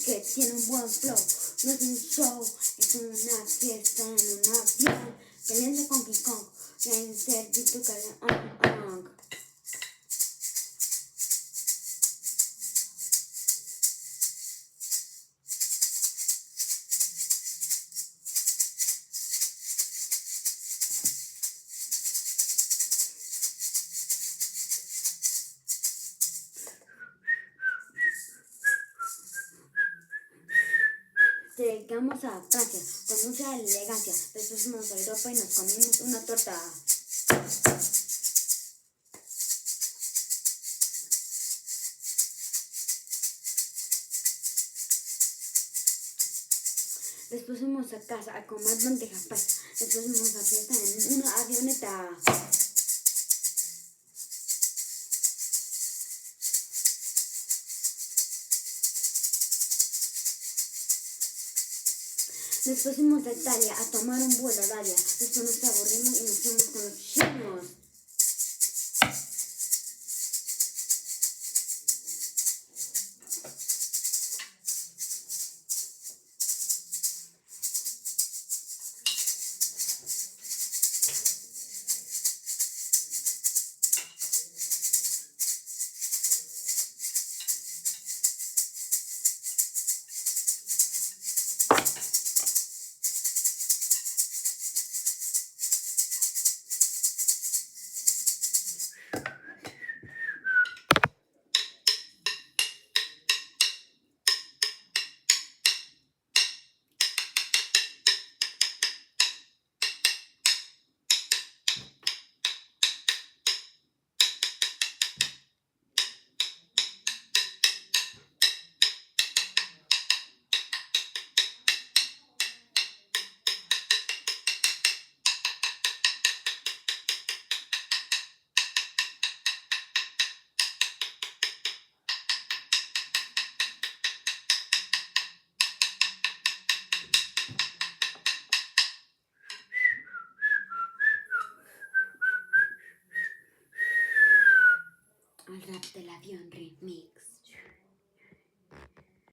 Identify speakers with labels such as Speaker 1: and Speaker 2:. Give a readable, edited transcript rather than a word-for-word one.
Speaker 1: que tiene un buen flow. No es un show, es una fiesta en un avión. Peleando con King Kong, Gangster, Tito Calderón. Llegamos a Francia con mucha elegancia. Después fuimos a Europa y nos comimos una torta. Después fuimos a casa a comer bandeja paisa. Después fuimos a fiesta en una avioneta. Después fuimos a Italia a tomar un vuelo a Arabia. Después nos aburrimos y nos fuimos con los chinos. Al rap del avión remix.